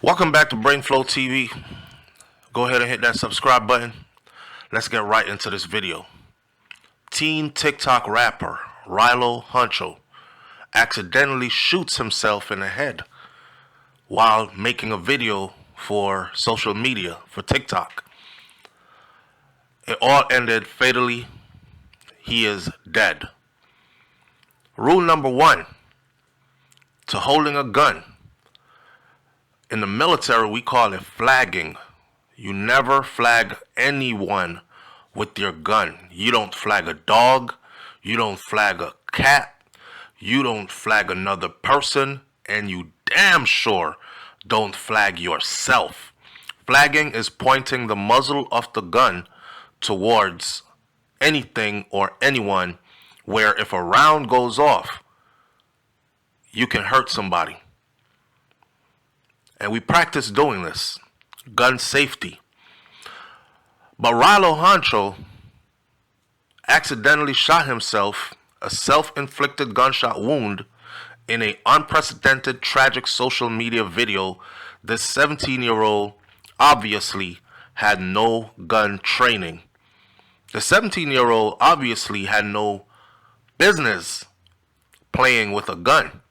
Welcome back to Brainflow TV. Go ahead and hit that subscribe button. Let's get right into this video. Teen TikTok rapper Rilo Huncho accidentally shoots himself in the head while making a video for social media for TikTok. It all ended fatally. He is dead. Rule number 1 to holding a gun. In the military, we call it flagging. You never flag anyone with your gun. You don't flag a dog. You don't flag a cat. You don't flag another person. And you damn sure don't flag yourself. Flagging is pointing the muzzle of the gun towards anything or anyone where if a round goes off, you can hurt somebody. And we practice doing this. Gun safety. But Rilo Huncho accidentally shot himself a self-inflicted gunshot wound in an unprecedented tragic social media video. This 17-year-old obviously had no gun training. The 17-year-old obviously had no business playing with a gun.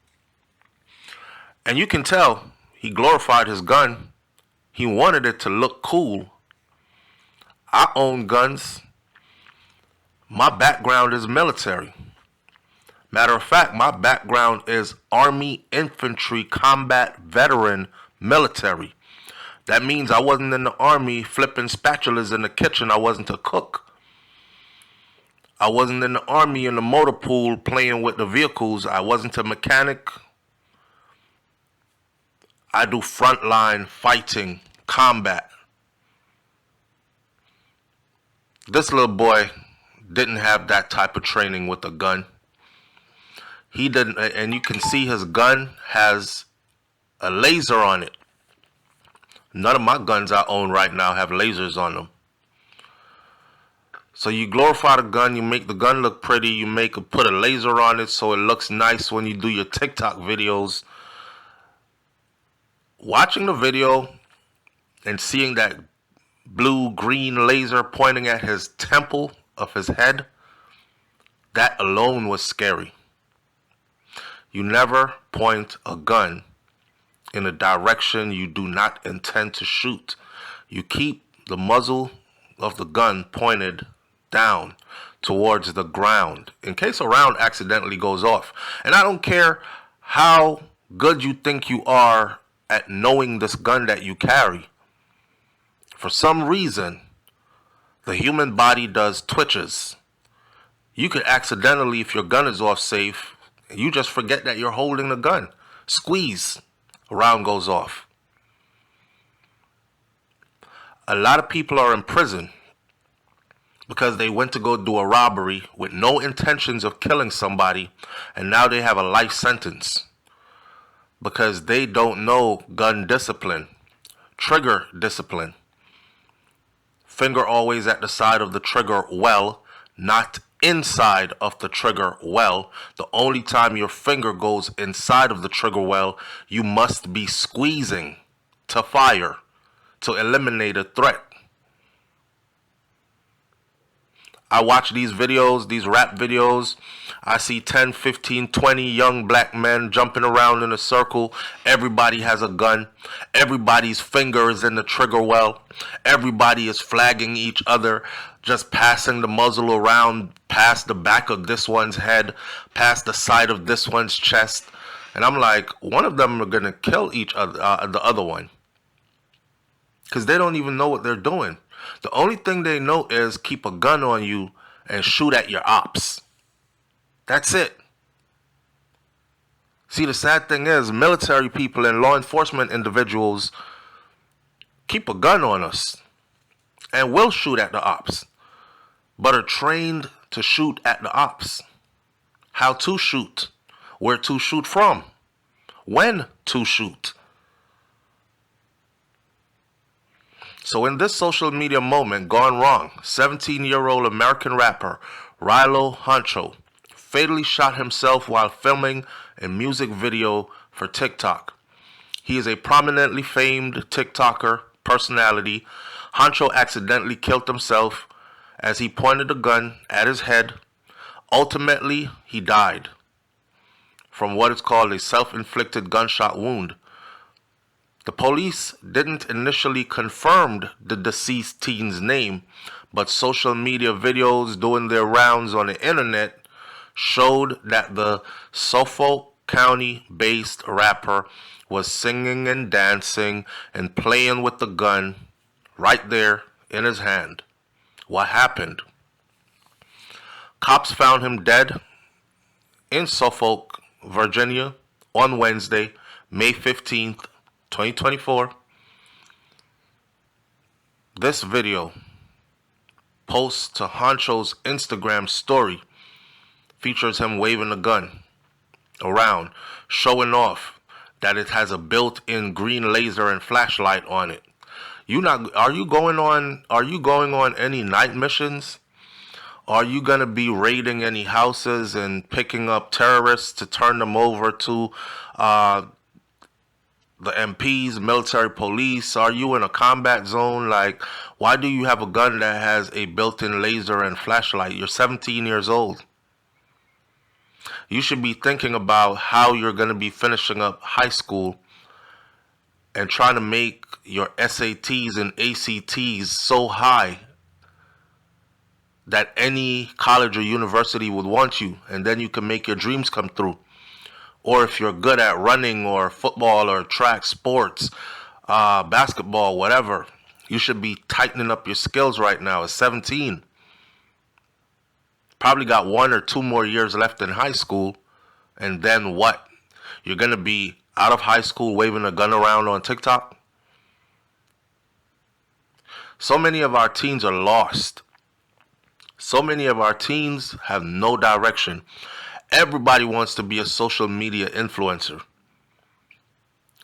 And you can tell he glorified his gun. He wanted it to look cool. I own guns. My background is military. Matter of fact, my background is Army Infantry Combat Veteran Military. That means I wasn't in the Army flipping spatulas in the kitchen. I wasn't a cook. I wasn't in the Army in the motor pool playing with the vehicles. I wasn't a mechanic. I do frontline fighting, combat. This little boy didn't have that type of training with a gun. He didn't, and you can see his gun has a laser on it. None of my guns I own right now have lasers on them. So you glorify the gun, you make the gun look pretty, you put a laser on it so it looks nice when you do your TikTok videos. Watching the video and seeing that blue-green laser pointing at his temple of his head, that alone was scary. You never point a gun in a direction you do not intend to shoot. You keep the muzzle of the gun pointed down towards the ground in case a round accidentally goes off. And I don't care how good you think you are at knowing this gun that you carry. For some reason, the human body does twitches. You could accidentally, if your gun is off safe, you just forget that you're holding the gun. Squeeze, a round goes off. A lot of people are in prison because they went to go do a robbery with no intentions of killing somebody, and now they have a life sentence. Because they don't know gun discipline, trigger discipline. Finger always at the side of the trigger well, not inside of the trigger well. The only time your finger goes inside of the trigger well, you must be squeezing to fire to eliminate a threat. I watch these videos, these rap videos. I see 10, 15, 20 young black men jumping around in a circle. Everybody has a gun. Everybody's finger is in the trigger well. Everybody is flagging each other, just passing the muzzle around past the back of this one's head, past the side of this one's chest. And I'm like, one of them are going to kill each other, the other one. Because they don't even know what they're doing. The only thing they know is keep a gun on you and shoot at your ops. That's it. See, the sad thing is military people and law enforcement individuals keep a gun on us and will shoot at the ops, but are trained to shoot at the ops. How to shoot, where to shoot from, when to shoot. So in this social media moment gone wrong, 17-year-old American rapper Rilo Huncho fatally shot himself while filming a music video for TikTok. He is a prominently famed TikToker personality. Honcho accidentally killed himself as he pointed a gun at his head. Ultimately, he died from what is called a self-inflicted gunshot wound. The police didn't initially confirm the deceased teen's name, but social media videos doing their rounds on the internet showed that the Suffolk County-based rapper was singing and dancing and playing with the gun right there in his hand. What happened? Cops found him dead in Suffolk, Virginia on Wednesday, May 15th, 2024. This video, post to Honcho's Instagram story, features him waving a gun around, showing off that it has a built-in green laser and flashlight on it. Are you going on any night missions? Are you going to be raiding any houses and picking up terrorists to turn them over to the MPs, military police? Are you in a combat zone? Like, why do you have a gun that has a built-in laser and flashlight? You're 17 years old. You should be thinking about how you're going to be finishing up high school and trying to make your SATs and ACTs so high that any college or university would want you, and then you can make your dreams come true. Or if you're good at running or football or track sports, basketball, whatever, you should be tightening up your skills right now at 17. Probably got 1 or 2 more years left in high school, and then what? You're going to be out of high school waving a gun around on TikTok? So many of our teens are lost. So many of our teens have no direction. Everybody wants to be a social media influencer.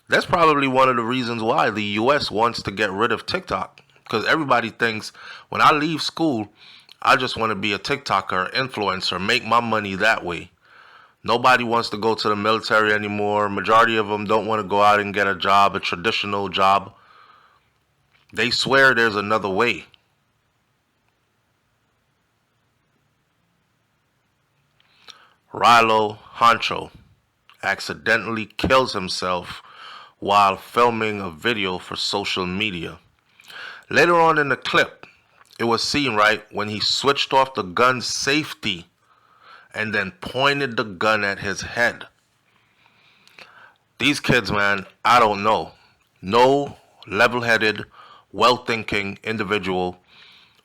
That's probably one of the reasons why the US wants to get rid of TikTok. Because everybody thinks, when I leave school, I just want to be a TikToker, influencer, make my money that way. Nobody wants to go to the military anymore. Majority of them don't want to go out and get a job, a traditional job. They swear there's another way. Rilo Honcho accidentally kills himself while filming a video for social media. Later on in the clip, it was seen right when he switched off the gun's safety and then pointed the gun at his head. These kids, man, I don't know. No level-headed, well-thinking individual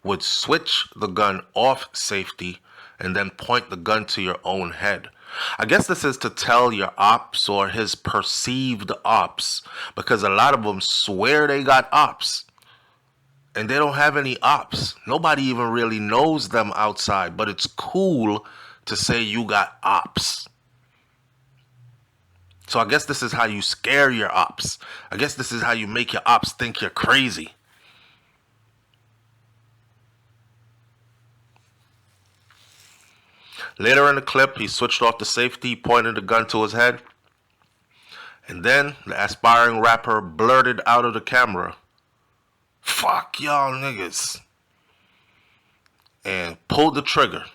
would switch the gun off safety and then point the gun to your own head. I guess this is to tell your ops or his perceived ops, because a lot of them swear they got ops and they don't have any ops. Nobody even really knows them outside, but it's cool to say you got ops. So I guess this is how you scare your ops. I guess this is how you make your ops think you're crazy. Later in the clip, he switched off the safety, pointed the gun to his head, and then the aspiring rapper blurted out of the camera, "Fuck y'all niggas," and pulled the trigger.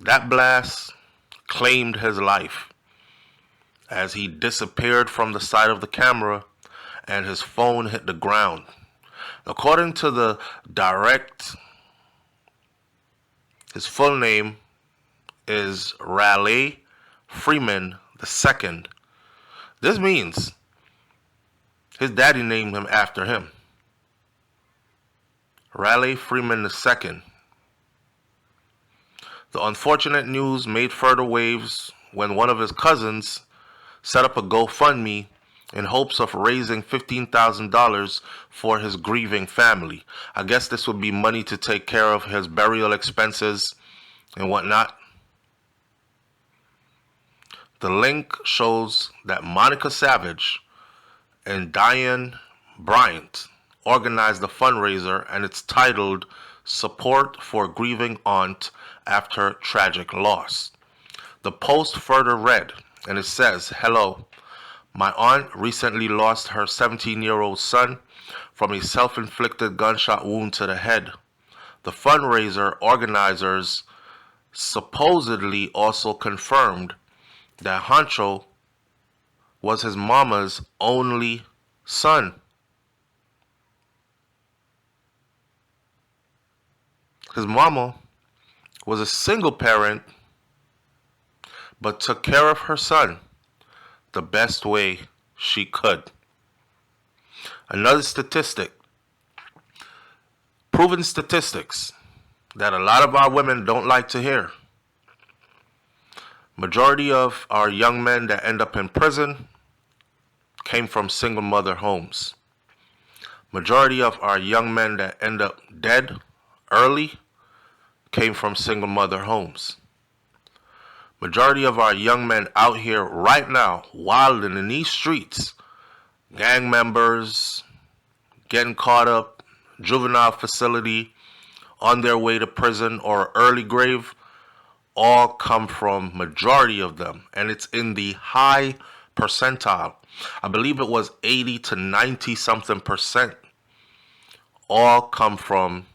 That blast claimed his life as he disappeared from the side of the camera and his phone hit the ground. According to the direct, his full name is Raleigh Freeman II. This means his daddy named him after him. Raleigh Freeman II. The unfortunate news made further waves when one of his cousins set up a GoFundMe in hopes of raising $15,000 for his grieving family. I guess this would be money to take care of his burial expenses and whatnot. The link shows that Monica Savage and Diane Bryant organized the fundraiser, and it's titled "Support for Grieving Aunt After Tragic Loss." The post further read, and it says, "Hello, My aunt recently lost her 17-year-old son from a self-inflicted gunshot wound to the head. The fundraiser organizers supposedly also confirmed that Hancho was his mama's only son. His mama was a single parent but took care of her son the best way she could. Another statistic, proven statistics that a lot of our women don't like to hear. Majority of our young men that end up in prison came from single mother homes. Majority of our young men that end up dead early came from single mother homes. Majority of our young men out here right now, wilding in these streets, gang members, getting caught up, juvenile facility, on their way to prison or early grave, all come from, majority of them, and it's in the high percentile. I believe it was 80 to 90 something percent, all come from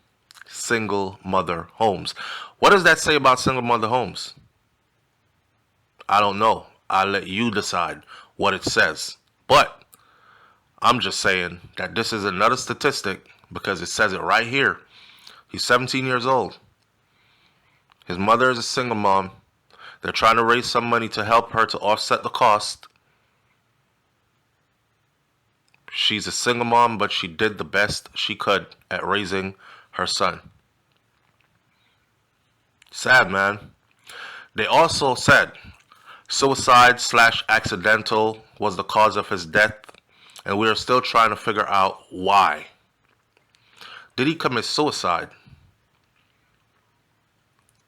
single mother homes. What does that say about single mother homes? I don't know. I'll let you decide what it says. But I'm just saying that this is another statistic because it says it right here. He's 17 years old. His mother is a single mom. They're trying to raise some money to help her to offset the cost. She's a single mom, but she did the best she could at raising her son. Sad, man. They also said suicide/accidental was the cause of his death, and we are still trying to figure out why. Did he commit suicide?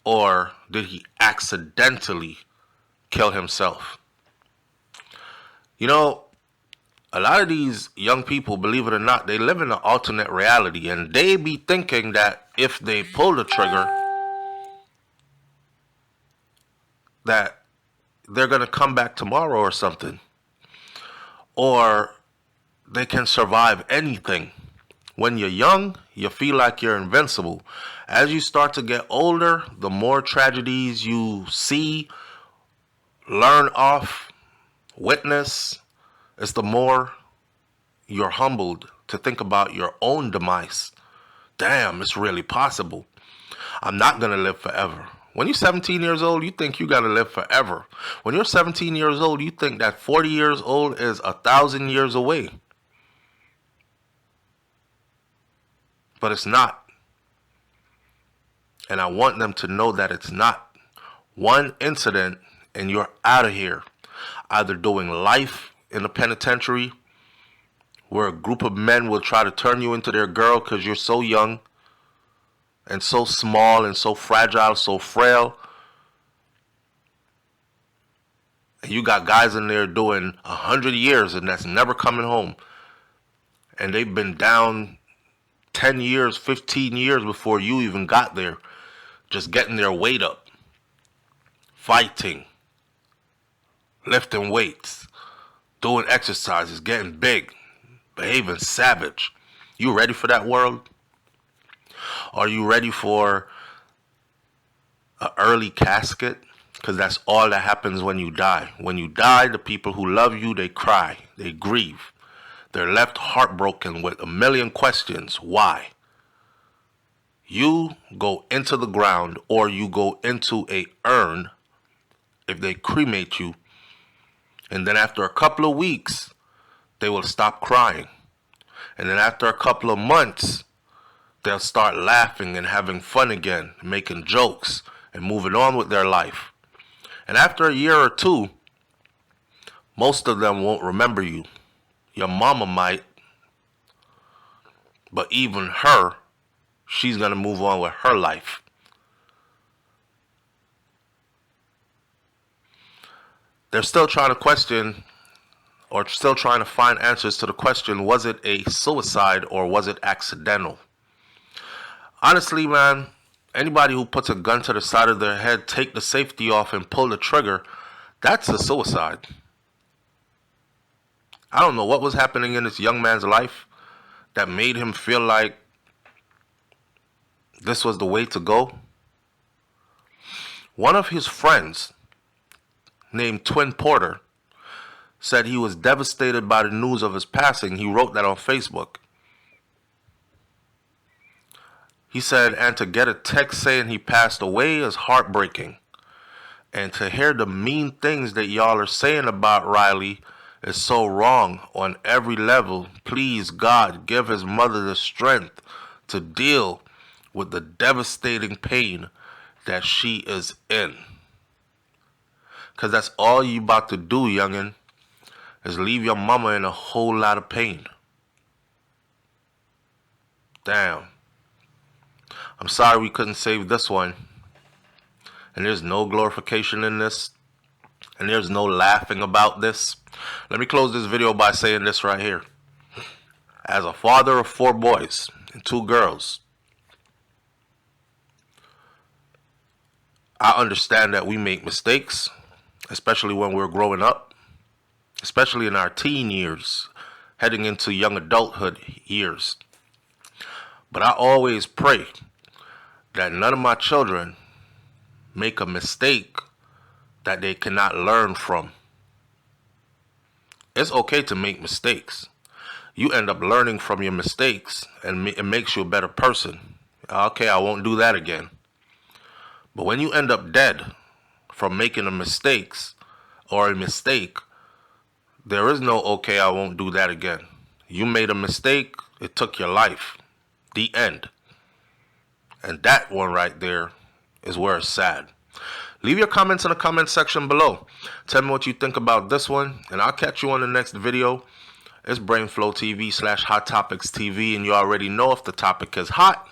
Or did he accidentally kill himself? You know, a lot of these young people, believe it or not, they live in an alternate reality, and they be thinking that if they pull the trigger, that they're going to come back tomorrow or something. Or they can survive anything. When you're young, you feel like you're invincible. As you start to get older, the more tragedies you see, learn of, witness, it's the more you're humbled to think about your own demise. Damn, it's really possible. I'm not going to live forever. When you're 17 years old, you think you got to live forever. When you're 17 years old, you think that 40 years old is 1,000 years away. But it's not. And I want them to know that it's not. One incident and you're out of here. Either doing life in the penitentiary, where a group of men will try to turn you into their girl because you're so young and so small and so fragile, so frail. And you got guys in there doing 100 years and that's never coming home. And they've been down 10 years, 15 years before you even got there. Just getting their weight up. Fighting. Lifting weights. Doing exercises. Getting big. Behaving savage. You ready for that world? Are you ready for an early casket? Because that's all that happens when you die. When you die, the people who love you, they cry. They grieve. They're left heartbroken with a million questions. Why? You go into the ground or you go into a urn if they cremate you. And then after a couple of weeks, they will stop crying. And then after a couple of months, they'll start laughing and having fun again, making jokes and moving on with their life. And after a year or two, most of them won't remember you. Your mama might, but even her, she's going to move on with her life. They're still trying to question or still trying to find answers to the question, was it a suicide or was it accidental? Honestly, man, anybody who puts a gun to the side of their head, take the safety off and pull the trigger, that's a suicide. I don't know what was happening in this young man's life that made him feel like this was the way to go. One of his friends, named Twin Porter, said he was devastated by the news of his passing. He wrote that on Facebook. He said, and to get a text saying he passed away is heartbreaking. And to hear the mean things that y'all are saying about Riley is so wrong on every level. Please, God, give his mother the strength to deal with the devastating pain that she is in. Because that's all you about to do, youngin', is leave your mama in a whole lot of pain. Damn. I'm sorry we couldn't save this one. And there's no glorification in this. And there's no laughing about this. Let me close this video by saying this right here. As a father of 4 boys and 2 girls, I understand that we make mistakes, especially when we're growing up, especially in our teen years, heading into young adulthood years. But I always pray that none of my children make a mistake that they cannot learn from. It's okay to make mistakes. You end up learning from your mistakes, and it makes you a better person. Okay, I won't do that again. But when you end up dead from making a mistake, there is no okay, I won't do that again. You made a mistake, it took your life. The end. And that one right there is where it's sad. Leave your comments in the comment section below. Tell me what you think about this one, and I'll catch you on the next video. It's Brainflow TV / Hot Topics TV, and you already know if the topic is hot,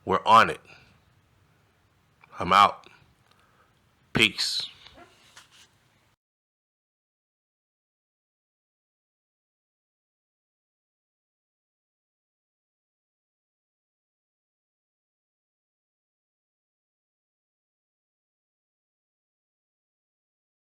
we're on it. I'm out. Peace.